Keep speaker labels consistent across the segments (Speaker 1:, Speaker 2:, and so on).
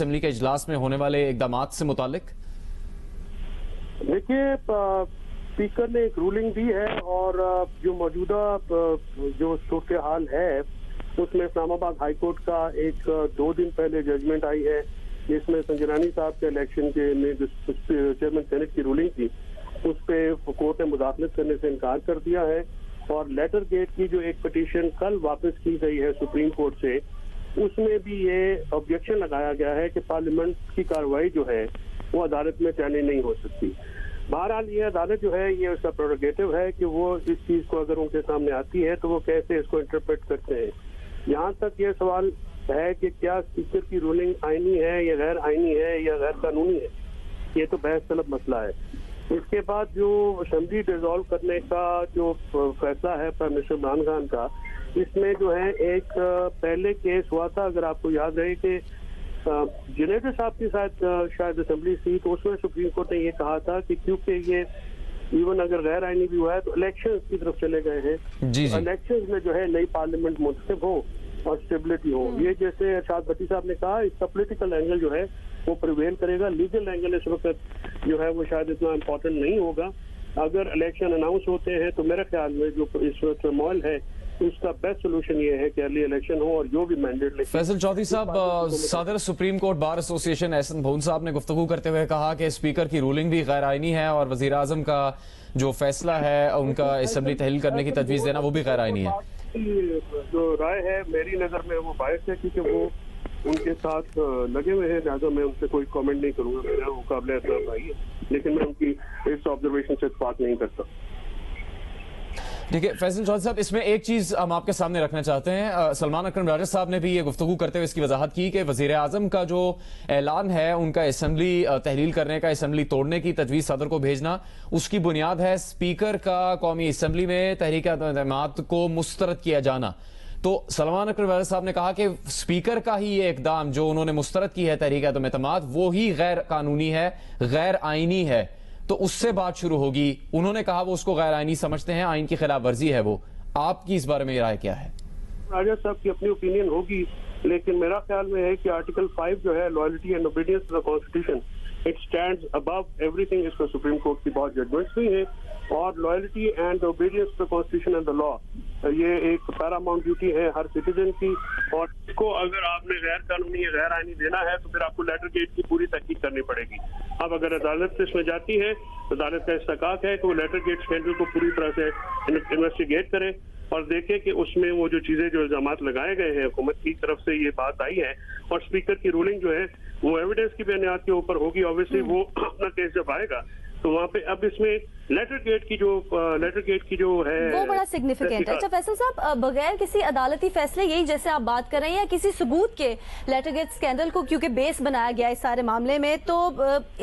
Speaker 1: Assembly के इजलास में होने वाले इकदाम से मुतालिक?
Speaker 2: देखिए, स्पीकर ने एक रूलिंग दी है और जो मौजूदा जो सूरत हाल है उसमें इस्लामाबाद हाई कोर्ट का एक 2 दिन पहले जजमेंट आई है जिसमें संजनानी साहब के इलेक्शन के चेयरमैन सेनेट की रूलिंग थी, उस पर कोर्ट ने मुदाखलत करने से इनकार कर दिया है। और लेटर गेट की जो एक पिटीशन कल वापस की गई है सुप्रीम कोर्ट से, उसमें भी ये ऑब्जेक्शन लगाया गया है कि पार्लियामेंट की कार्रवाई जो है वो अदालत में चैलेंज नहीं हो सकती। बहरहाल ये अदालत जो है ये उसका प्रोरोगेटिव है कि वो इस चीज को अगर उनके सामने आती है तो वो कैसे इसको इंटरप्रेट करते हैं। यहाँ तक ये सवाल है कि क्या स्पीकर की रूलिंग आईनी है या गैर आईनी है या गैर कानूनी है, ये तो बहस तलब मसला है। इसके बाद जो असेंबली डिसॉल्व करने का जो फैसला है प्राइम मिनिस्टर इमरान खान का, इसमें जो है एक पहले केस हुआ था, अगर आपको याद रहे कि जुनेद साहब के साथ शायद असेंबली थी, तो उसमें सुप्रीम कोर्ट ने ये कहा था कि क्योंकि ये इवन अगर गैर आईनी भी हुआ है तो इलेक्शन की तरफ चले गए हैं, इलेक्शन में जो है नई पार्लियामेंट मुंतखब हो और स्टेबिलिटी हो। ये जैसे अरशाद भट्टी साहब ने कहा, इसका पोलिटिकल एंगल जो है वो प्रिवेल करेगा, लीगल एंगल इस वक्त जो है वो शायद इतना इम्पोर्टेंट नहीं होगा। अगर इलेक्शन अनाउंस होते हैं तो मेरे ख्याल में जो इस वक्त टर्मोइल है उसका बेस्ट सोल्यूशन ये है कि अर्ली इलेक्शन हो और जो भी मैंडेट ले।
Speaker 1: फैसल चौधरी साहब, सदर Supreme Court Bar Association Ahsan Bhoon साहब ने गुफ्तगू करते हुए कहा कि स्पीकर की रूलिंग भी गैर आईनी है और वजीर आजम का जो फैसला है उनका असेंबली तहलील करने की तजवीज देना वो भी गैर आईनी है।
Speaker 2: जो राय है मेरी नजर में वो बायस है क्योंकि वो उनके साथ लगे हुए हैं, लिहाजा मैं उनसे कोई कमेंट नहीं करूंगा, मेरा मुकाबला एहतराम भाई है, लेकिन मैं उनकी इस ऑब्जर्वेशन से बात नहीं करता।
Speaker 1: ठीक है फैसल चौधरी साहब, इसमें एक चीज हम आपके सामने रखना चाहते हैं। सलमान अकरम राजा साहब ने भी ये गुफ्तगू करते हुए इसकी वजाहत की कि वजीर आजम का जो ऐलान है उनका असेंबली तहलील करने का, असेंबली तोड़ने की तजवीज सदर को भेजना, उसकी बुनियाद है स्पीकर का कौमी असेंबली में तहरीक एतमाद को मुस्तरद किया जाना। तो सलमान अकरम राजा साहब ने कहा कि स्पीकर का ही ये इकदाम जो उन्होंने मुस्तरद की है तहरीक एतमाद, वो ही गैर कानूनी है, गैर आईनी है, तो उससे बात शुरू होगी। उन्होंने कहा वो उसको गैर आईनी समझते हैं, आइन की खिलाफ वर्जी है वो। आपकी इस बारे में राय क्या है?
Speaker 2: राजा साहब की अपनी ओपिनियन होगी, लेकिन मेरा ख्याल में है कि आर्टिकल 5 जो है loyalty and obedience to the constitution, it stands above everything. इसको सुप्रीम कोर्ट की बहुत जजमेंट्स भी हैं और loyalty and obedience to the constitution and the law ये एक पैरामाउंट ड्यूटी है हर सिटीजन की, और इसको अगर आपने गैर कानूनी या गैर आईनी देना है तो फिर आपको लेटर गेट की पूरी तहकीक करनी पड़ेगी। अब अगर अदालत इसमें जाती है तो अदालत का इस्तकाक है कि वो लेटर गेट स्कैंडल को पूरी तरह से इन्वेस्टिगेट करे और देखे कि उसमें वो जो चीजें जो इल्जामात लगाए गए हैं हुकूमत की तरफ से ये बात आई है, और स्पीकर की रूलिंग जो है वो एविडेंस की बुनियाद के ऊपर होगी। ऑब्वियसली वो अपना केस जब आएगा तो वहाँ पे अब इसमें लेटर गेट की जो है
Speaker 3: वो बड़ा सिग्निफिकेंट है। अच्छा फैसल साहब, बगैर किसी अदालती फैसले, यही जैसे आप बात कर रहे हैं, या किसी सबूत के लेटर गेट स्कैंडल को क्योंकि बेस बनाया गया इस सारे मामले में, तो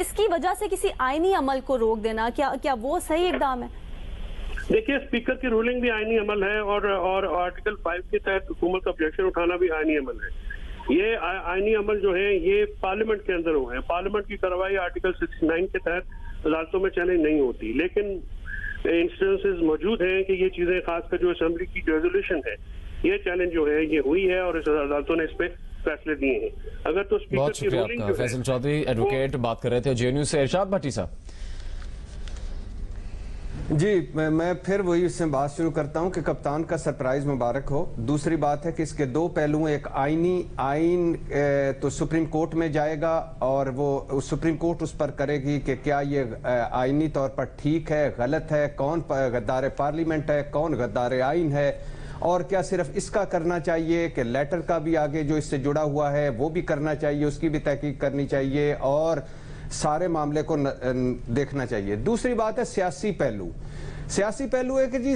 Speaker 3: इसकी वजह से किसी आईनी अमल को रोक देना क्या वो सही इकदाम है?
Speaker 2: देखिए, स्पीकर की रूलिंग भी आईनी अमल है और आर्टिकल 5 के तहत हुकूमत का ऑब्जेक्शन उठाना भी आईनी अमल है। ये आईनी अमल जो है ये पार्लियामेंट के अंदर हुए हैं। पार्लियामेंट की कार्रवाई आर्टिकल 69 के तहत अदालतों में चैलेंज नहीं होती, लेकिन इंस्टेंसेस मौजूद हैं कि ये चीजें खासकर जो असेंबली की रेजोल्यूशन है ये चैलेंज जो है ये हुई है और इस अदालतों ने इस पे फैसले दिए हैं। अगर तो स्पीकर
Speaker 1: बहुत शुक्रिया आपका। फैसल चौधरी एडवोकेट बात कर रहे थे जेएनयू से। इरशाद भट्टी साहब
Speaker 4: जी, मैं फिर वही उससे बात शुरू करता हूं कि कप्तान का सरप्राइज मुबारक हो। दूसरी बात है कि इसके दो पहलू, एक आइन तो सुप्रीम कोर्ट में जाएगा और वो सुप्रीम कोर्ट उस पर करेगी कि क्या ये आइनी तौर पर ठीक है, गलत है, कौन गद्दार पार्लियामेंट है, कौन गद्दार आइन है, और क्या सिर्फ इसका करना चाहिए कि लेटर का भी आगे जो इससे जुड़ा हुआ है वो भी करना चाहिए, उसकी भी तहकीक करनी चाहिए और सारे मामले को देखना चाहिए। दूसरी बात है सियासी पहलू। सियासी पहलू है कि जी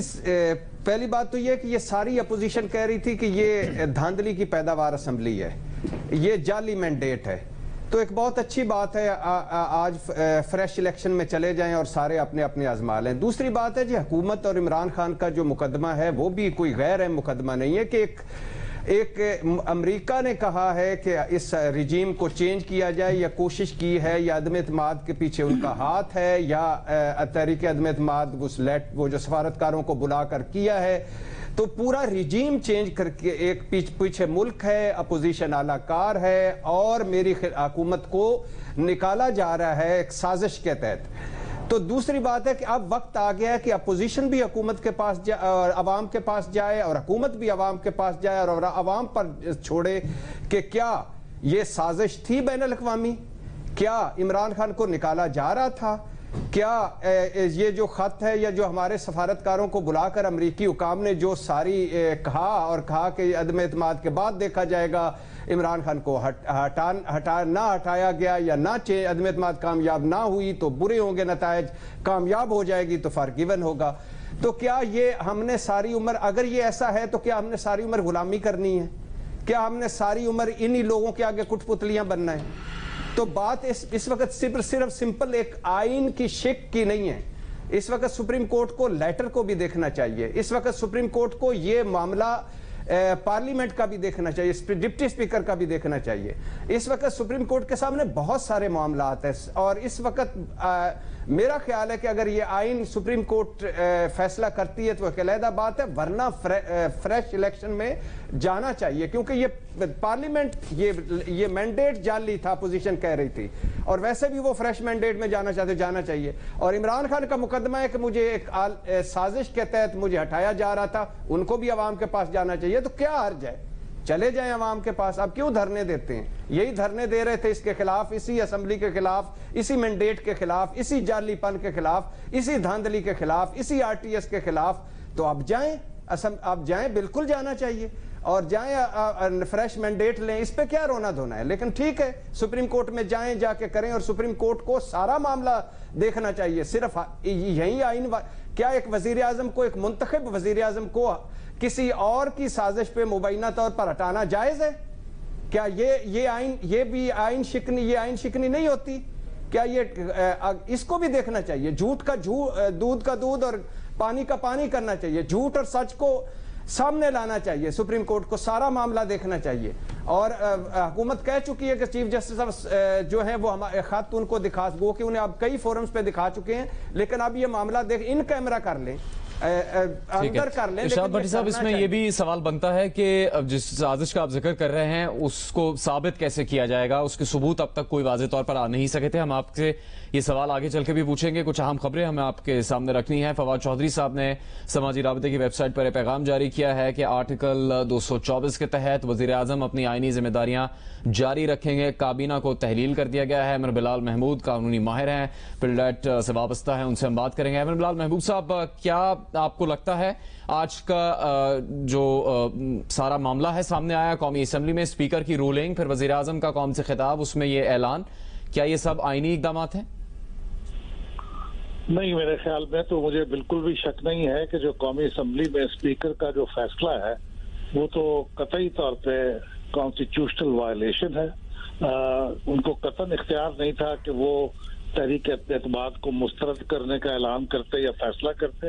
Speaker 4: पहली बात तो ये कि ये सारी अपोजिशन कह रही थी कि ये धांधली की पैदावार असेंबली है, ये जाली मैंडेट है। तो एक बहुत अच्छी बात है आज फ्रेश इलेक्शन में चले जाएं और सारे अपने अपने आजमा लें। दूसरी बात है जी हुकूमत और इमरान खान का जो मुकदमा है वो भी कोई गैर है मुकदमा नहीं है कि एक अमेरिका ने कहा है कि इस रिजीम को चेंज किया जाए या कोशिश की है या अदम एतमाद के पीछे उनका हाथ है या तहरीक अदम एतमाद वो जो सफारतकारों को बुलाकर किया है। तो पूरा रिजीम चेंज करके एक पीछे मुल्क है, अपोजिशन आलाकार है और मेरी हुकूमत को निकाला जा रहा है एक साजिश के तहत। तो दूसरी बात है कि अब वक्त आ गया है कि अपोजिशन भी हुकूमत के पास जाए और अवाम के पास जाए और हुकूमत भी अवाम के पास जाए और अवाम पर छोड़े कि क्या ये साजिश थी बैनुल-अक़वामी, क्या इमरान खान को निकाला जा रहा था, क्या ये जो खत है या जो हमारे सफारतकारों को बुलाकर अमरीकी हुकाम ने जो सारी कहा कि अदम एतमाद के बाद देखा जाएगा इमरान खान को हटाया गया या ना अदम एतमाद कामयाब ना हुई तो बुरे होंगे नतायज, कामयाब हो जाएगी तो फॉरगिवन होगा। तो क्या ये हमने सारी उम्र, अगर ये ऐसा है तो क्या हमने सारी उम्र गुलामी करनी है? क्या हमने सारी उम्र इन्हीं लोगों के आगे कुठपुतलियां बनना है? तो बात इस वक्त सिर्फ सिंपल एक आइन की शिक की नहीं है। इस वक्त सुप्रीम कोर्ट को लेटर को भी देखना चाहिए। इस वक्त सुप्रीम कोर्ट को ये मामला पार्लियामेंट का भी देखना चाहिए, डिप्टी स्पीकर का भी देखना चाहिए। इस वक्त सुप्रीम कोर्ट के सामने बहुत सारे मामला आते हैं और इस वक्त मेरा ख्याल है कि अगर ये आइन सुप्रीम कोर्ट फैसला करती है तो एक अलग बात है, वरना फ्रेश इलेक्शन में जाना चाहिए, क्योंकि ये पार्लियामेंट ये मैंडेट जाली था, अपोजिशन कह रही थी, और वैसे भी वो फ्रेश मैंडेट में जाना चाहिए। और इमरान खान का मुकदमा है कि मुझे एक साजिश के तहत मुझे हटाया जा रहा था, उनको भी अवाम के पास जाना चाहिए। तो क्या हर्ज है, चले जाएं अवाम के पास। अब क्यों धरने देते हैं? यही धरने दे रहे थे इसके खिलाफ, इसी असेंबली के खिलाफ, इसी मैंडेट के खिलाफ, इसी जालीपन के खिलाफ, इसी धांधली के खिलाफ, इसी आरटीएस के खिलाफ। तो अब जाएं, अब जाएं, बिल्कुल जाना चाहिए और जाएं, फ्रेश मैंडेट लें, इस पे क्या रोना धोना है। लेकिन ठीक है, सुप्रीम कोर्ट में जाएं, जाके करें, और सुप्रीम कोर्ट को सारा मामला देखना चाहिए। सिर्फ यही आइन क्या एक वजीर आजम को, एक मुंतखब वजीर आजम को किसी और की साजिश पे मुबैना तौर पर हटाना जायज है? क्या ये आइन शिकनी नहीं होती? क्या ये इसको भी देखना चाहिए? झूठ का दूध का दूध और पानी का पानी करना चाहिए। झूठ और सच को सामने लाना चाहिए। सुप्रीम कोर्ट को सारा मामला देखना चाहिए। और हुकूमत कह चुकी है कि चीफ जस्टिस जो है वो हमारे खत उनको दिखा वो कि उन्हें अब कई फोरम्स पे दिखा चुके हैं, लेकिन अब ये मामला देख इन कैमरा कर लें, अंदर कर लें।
Speaker 1: इरशाद भट्टी साहब, इसमें ये भी सवाल बनता है कि जिस साजिश का आप जिक्र कर रहे हैं उसको साबित कैसे किया जाएगा? उसके सबूत अब तक कोई वाज़ेह तौर पर आ नहीं सके थे। हम आपसे ये सवाल आगे चल के भी पूछेंगे। कुछ अहम खबरें हमें आपके सामने रखनी है। फवाद चौधरी साहब ने समाजी राबते की वेबसाइट पर पैगाम जारी किया है कि आर्टिकल 224 के तहत वजीर आजम अपनी आईनी जिम्मेदारियां जारी रखेंगे। काबीना को तहलील कर दिया गया है। अमर बिलाल महमूद कानूनी माहिर हैं, पिलडेट से वाबस्ता है, उनसे हम बात करेंगे। अमर बिलाल महमूद साहब, क्या आपको लगता है आज का जो सारा मामला है सामने आया, कौमी असम्बली में स्पीकर की रूलिंग, फिर वजीर आजम का कौम से खिताब, उसमें ये ऐलान, क्या ये सब आईनी इकदाम हैं?
Speaker 5: नहीं, मेरे ख्याल में तो मुझे बिल्कुल भी शक नहीं है कि जो कौमी असम्बली में स्पीकर का जो फैसला है वो तो कतई तौर पे कॉन्स्टिट्यूशनल वायलेशन है। उनको कतन इख्तियार नहीं था कि वो तहरीक एतमाद को मुस्तरद करने का ऐलान करते या फैसला करते।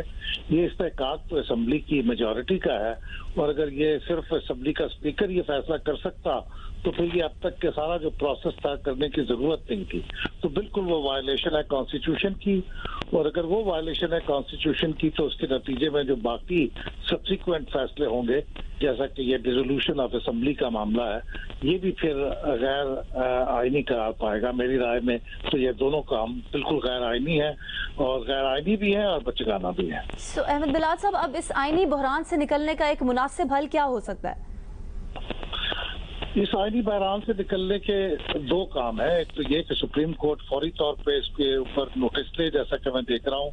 Speaker 5: ये इस्तेहकाक तो असम्बली की मेजॉरिटी का है, और अगर ये सिर्फ असम्बली का स्पीकर ये फैसला कर सकता तो फिर ये अब तक के सारा जो प्रोसेस था करने की जरूरत नहीं थी। तो बिल्कुल वो वायलेशन है कॉन्स्टिट्यूशन की, और अगर वो वायलेशन है कॉन्स्टिट्यूशन की तो उसके नतीजे में जो बाकी सब्सिक्वेंट फैसले होंगे, जैसा कि ये डिसोल्यूशन ऑफ असम्बली का मामला है, ये भी फिर गैर आईनी करार पाएगा। मेरी राय में तो ये दोनों काम बिल्कुल गैर आईनी है, और गैर आईनी भी है और बचगाना भी है।
Speaker 3: अहमद बिलाल साहब, अब इस आईनी बहरान से निकलने का एक मुनासिब हल क्या हो सकता है?
Speaker 5: इस आईनी बहरान से निकलने के दो काम है। एक तो ये कि सुप्रीम कोर्ट फौरी तौर पे इसके ऊपर नोटिस ले, जैसा कि मैं देख रहा हूँ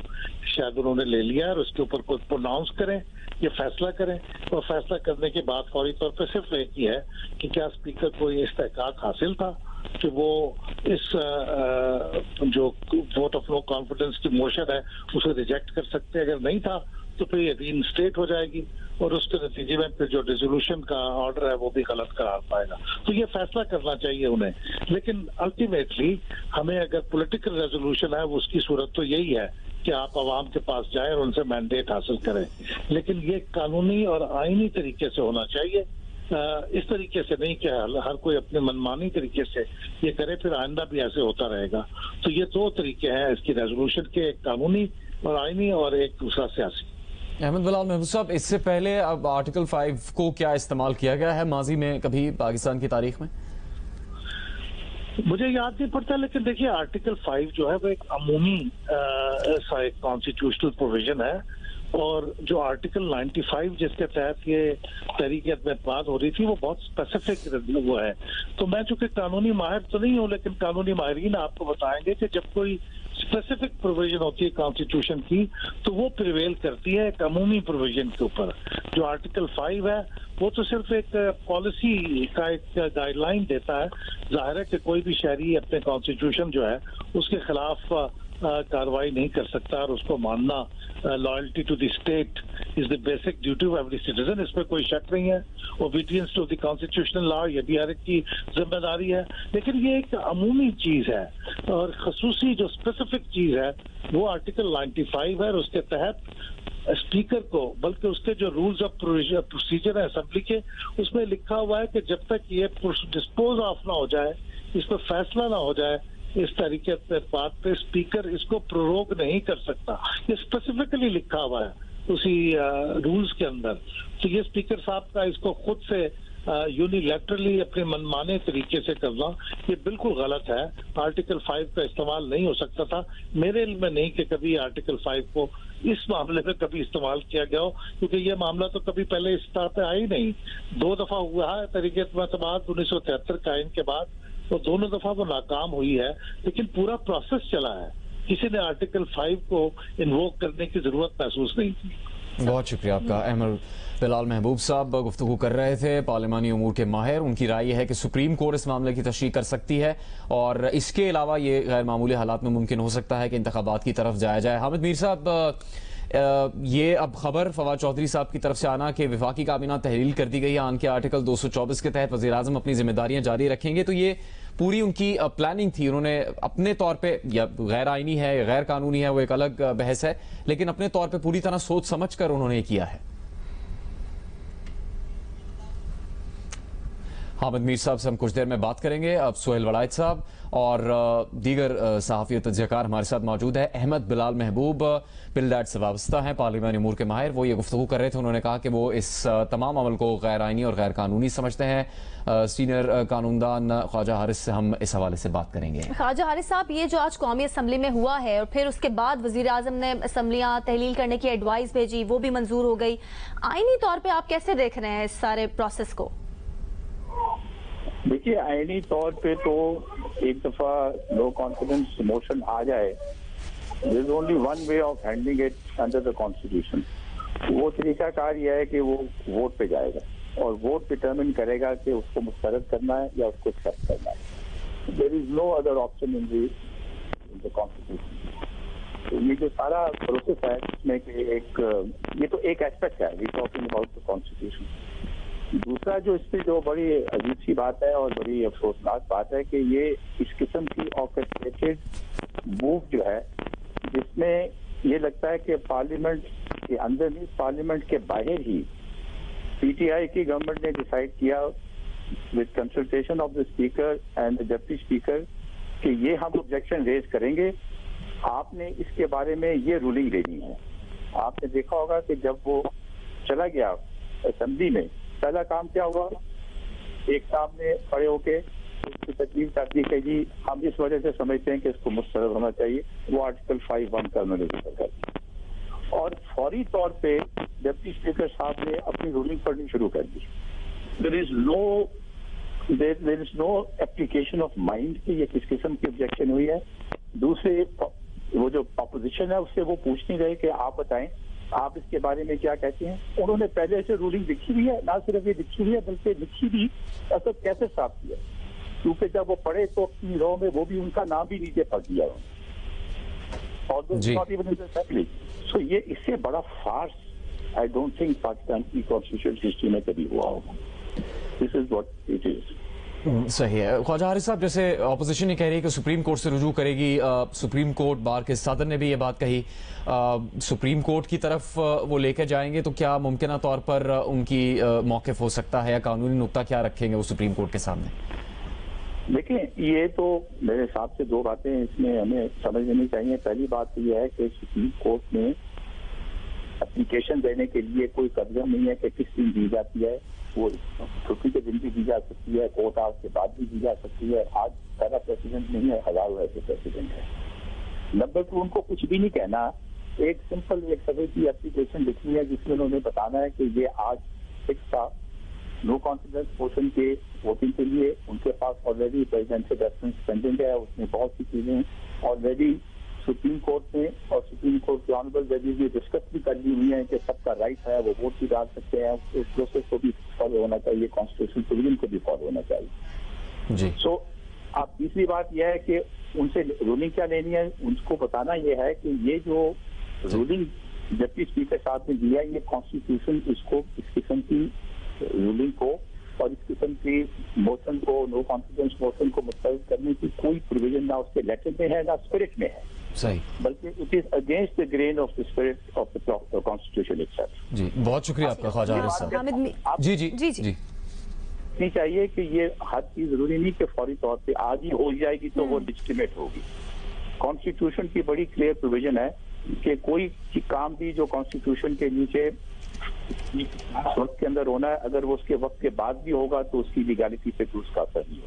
Speaker 5: शायद उन्होंने ले लिया है, और उसके ऊपर कोई प्रोनाउंस करें, ये फैसला करें, और फैसला करने के बाद फौरी तौर पे सिर्फ एक ही है कि क्या स्पीकर को ये इस्तेहकाक हासिल था कि वो इस जो वोट ऑफ नो कॉन्फिडेंस की मोशन है उसे रिजेक्ट कर सकते। अगर नहीं था तो फिर ये रीइंस्टेट हो जाएगी, और उसके नतीजे में फिर जो डिसोल्यूशन का ऑर्डर है वो भी गलत करार पाएगा। तो ये फैसला करना चाहिए उन्हें। लेकिन अल्टीमेटली हमें अगर पॉलिटिकल रेजोल्यूशन है वो उसकी सूरत तो यही है कि आप आवाम के पास जाएं और उनसे मैंडेट हासिल करें, लेकिन ये कानूनी और आईनी तरीके से होना चाहिए। इस तरीके से नहीं कि हर कोई अपने मनमानी तरीके से ये करे, फिर आइंदा भी ऐसे होता रहेगा। तो ये दो तरीके हैं इसकी रेजोल्यूशन के, एक कानूनी और आईनी और एक दूसरा सियासी।
Speaker 1: अहमद बिलाल महबूब साहब, इससे पहले अब आर्टिकल 5 को क्या इस्तेमाल किया गया है माजी में कभी पाकिस्तान की तारीख में?
Speaker 5: मुझे याद नहीं पड़ता, लेकिन देखिए आर्टिकल 5 जो है वो एक अमूमी सा एक कॉन्स्टिट्यूशनल प्रोविजन है, और जो आर्टिकल 95 जिसके तहत ये तहरीक में बात हो रही थी वो बहुत स्पेसिफिक वो है। तो मैं चूंकि कानूनी माहिर तो नहीं हूँ, लेकिन कानूनी माहिरीन आपको बताएंगे कि जब कोई स्पेसिफिक प्रोविजन होती है कॉन्स्टिट्यूशन की तो वो प्रिवेल करती है एक अमूमी प्रोविजन के ऊपर। जो आर्टिकल 5 है वो तो सिर्फ एक पॉलिसी का एक गाइडलाइन देता है। जाहिर है कि कोई भी शहरी अपने कॉन्स्टिट्यूशन जो है उसके खिलाफ कार्रवाई नहीं कर सकता, और उसको मानना loyalty to the state is the basic duty of every citizen, इसमें कोई शक नहीं है। Obedience to the constitutional law ये भी हर एक की जिम्मेदारी है, लेकिन ये एक अमूमी चीज है, और खसूसी जो स्पेसिफिक चीज है वो आर्टिकल 95 है, और उसके तहत स्पीकर को, बल्कि उसके जो रूल्स ऑफ प्रोसीजर है असेंबली के, उसमें लिखा हुआ है कि जब तक ये डिस्पोज ऑफ ना हो जाए, इस पर फैसला ना हो जाए इस तरीके से बात पे, स्पीकर इसको प्रोरोग नहीं कर सकता। ये स्पेसिफिकली लिखा हुआ है उसी रूल्स के अंदर। तो ये स्पीकर साहब का इसको खुद से यूनिलैटरली अपने मनमाने तरीके से करना ये बिल्कुल गलत है। आर्टिकल 5 का इस्तेमाल नहीं हो सकता था। मेरे इल्म में नहीं कि कभी आर्टिकल 5 को इस मामले में कभी इस्तेमाल किया गया हो, क्योंकि ये मामला तो कभी पहले इस तरह पे आया ही नहीं। 2 दफा हुआ है तरीके बाद 1973 का इनके बाद, तो दोनों दफा वो नाकाम हुई है, लेकिन पूरा प्रोसेस चला है। किसी ने आर्टिकल 5 को इन्वोक करने की जरूरत महसूस नहीं की।
Speaker 1: बहुत शुक्रिया आपका। अहमद बिलाल महबूब साहब गुफ्तगू कर रहे थे, पार्लिमानी उमूर के माहिर। उनकी राय यह है कि सुप्रीम कोर्ट इस मामले की तशरीह कर सकती है, और इसके अलावा ये गैर मामूली हालात में मुमकिन हो सकता है कि इंतखाबात की तरफ जाया जाए। हामिद मीर साहब, ये अब खबर फवाद चौधरी साहब की तरफ से आना कि वफाकी काबीना तहलील कर दी गई है आन के आर्टिकल 224 के तहत वज़ीर आज़म अपनी जिम्मेदारियां जारी रखेंगे, तो ये पूरी उनकी प्लानिंग थी। उन्होंने अपने तौर पे, या गैर आईनी है या गैर कानूनी है वो एक अलग बहस है, लेकिन अपने तौर पे पूरी तरह सोच समझ कर उन्होंने किया है। हामिद मीर साहब से हम कुछ देर में बात करेंगे। अब सुहेल वलायत साहब और दीगर सहाफ़ी तज्ज़ियाकार हमारे साथ मौजूद है। अहमद बिलाल महबूब बिलडाट से वाबस्ता हैं, पार्लिमानी उमूर के माहिर। वो ये गुफ्तगू कर रहे थे, उन्होंने कहा कि वो इस तमाम अमल को गैर आइनी और गैर कानूनी समझते हैं। सीनियर कानूनदान ख्वाजा हारिस से हम इस हवाले से बात करेंगे।
Speaker 3: ख्वाजा हारिस साहब, ये जो आज कौमी असम्बली में हुआ है और फिर उसके बाद वज़ीर आज़म ने असम्बलियाँ तहलील करने की एडवाइस भेजी, वो भी मंजूर हो गई, आइनी तौर पर आप कैसे देख रहे हैं इस सारे प्रोसेस को?
Speaker 6: देखिए, आईनी तौर पे तो एक दफा नो कॉन्फिडेंस मोशन आ जाए, there is only one way of handling it under the constitution. वो तरीकाकार यह है कि वो वोट पे जाएगा, और वोट डिटरमिन करेगा कि उसको मुस्तरद करना है या उसको एक्सेप्ट करना है। There is no other option in the constitution. तो ये जो सारा प्रोसेस है इसमें कि ये तो एक एस्पेक्ट है, we talking about the constitution. दूसरा जो इस पे जो बड़ी अजीब सी बात है और बड़ी अफसोसनाक बात है कि ये इस किस्म की ऑर्केस्ट्रेटेड मूव जो है, जिसमें ये लगता है कि पार्लियामेंट के अंदर नहीं, पार्लियामेंट के बाहर ही पीटीआई की गवर्नमेंट ने डिसाइड किया with consultation of the speaker and the deputy speaker कि ये हम ऑब्जेक्शन रेज करेंगे, आपने इसके बारे में ये रूलिंग देनी है। आपने देखा होगा कि जब वो चला गया असेंबली में, पहला काम क्या हुआ, एक सामने खड़े होके उसकी तकलीफ करती कि जी हम इस वजह से समझते हैं कि इसको मुस्तरद होना चाहिए, वो आर्टिकल 5(1) का उन्होंने जिक्र कर दिया, और फौरी तौर पे डिप्टी स्पीकर साहब ने अपनी रूलिंग पढ़नी शुरू कर दी। There is no application of mind कि ये किस किस्म की ऑब्जेक्शन हुई है। दूसरे वो जो अपोजिशन है उससे वो पूछ नहीं रहे कि आप बताएं आप इसके बारे में क्या कहते हैं। उन्होंने पहले से रूलिंग लिखी हुई है, ना सिर्फ ये लिखी हुई है बल्कि लिखी भी ऐसा कैसे साफ किया, क्योंकि जब वो पढ़े तो अपनी रॉ में वो भी उनका नाम भी नीचे पढ़ दिया उन्होंने। सो ये इससे बड़ा farce I don't think Pakistan की कॉन्स्टिट्यूशन हिस्ट्री में कभी हुआ होगा। This is what it is.
Speaker 1: सही है। ख्वाजा हारिस साहब, जैसे ऑपोजिशन ये कह रही है कि सुप्रीम कोर्ट से रुजू करेगी, सुप्रीम कोर्ट बार के सदर ने भी ये बात कही, सुप्रीम कोर्ट की तरफ वो लेकर जाएंगे, तो क्या मुमकिन तौर पर उनकी मौक़िफ़ हो सकता है, या कानूनी नुक्ता क्या रखेंगे वो सुप्रीम कोर्ट के सामने?
Speaker 6: देखिए, ये तो मेरे हिसाब से दो बातें इसमें हमें समझ लेनी चाहिए। पहली बात तो यह है कि सुप्रीम कोर्ट ने एप्लीकेशन देने के लिए कोई कदम नहीं है कि किस दिन दी जाती है। वो छुट्टी के दिन भी दी जा सकती है, कोर्ट आवर्स के बाद भी दी जा सकती है। आज पहला प्रेसिडेंट नहीं है, हजारों ऐसे प्रेसिडेंट है। नंबर 2, उनको कुछ भी नहीं कहना, एक सिंपल एक सभी की एप्लीकेशन लिखनी है जिसमें उन्होंने बताना है कि ये आज फिक्स था नो कॉन्फिडेंस मोशन के वोटिंग के लिए। उनके पास ऑलरेडी प्रेसिडेंशियल रेफरेंस पेंडिंग है, उसमें बहुत सी चीजें ऑलरेडी सुप्रीम कोर्ट में और सुप्रीम कोर्ट के ऑनरेबल जजेस ने डिस्कस भी कर ली हुई है कि सबका राइट है, वो वोट भी डाल सकते हैं। उस प्रोसेस को भी फॉलो होना चाहिए, कॉन्स्टिट्यूशन प्रोविजन को भी फॉलो होना चाहिए
Speaker 1: जी।
Speaker 6: सो अब तीसरी बात यह है कि उनसे रूलिंग क्या लेनी है, उनको बताना यह है कि ये जो रूलिंग डिप्टी स्पीकर साहब ने दिया है, ये कॉन्स्टिट्यूशन इसको इस किस्म की रूलिंग को और इस किस्म की मोशन को, नो कॉन्फिडेंस मोशन को मुस्तरद करने की कोई प्रोविजन ना उसके लेटर में है ना स्पिरिट में है,
Speaker 1: सही,
Speaker 6: बल्कि it is against the grain of the spirit of the constitution itself.
Speaker 1: जी, बहुत शुक्रिया आपका ख्वाजा हारिस साहब। जी जी
Speaker 3: जी जी
Speaker 1: जी
Speaker 6: नहीं चाहिए कि ये हर चीज जरूरी नहीं कि फौरी तौर पे आज ही हो जाएगी तो वो लेजिटिमेट होगी। कॉन्स्टिट्यूशन की बड़ी क्लियर प्रोविजन है कि कोई काम भी जो कॉन्स्टिट्यूशन के नीचे वक्त के अंदर होना है, अगर वो उसके वक्त के बाद भी होगा तो उसकी लीगैलिटी पे उसका असर नहीं होगा।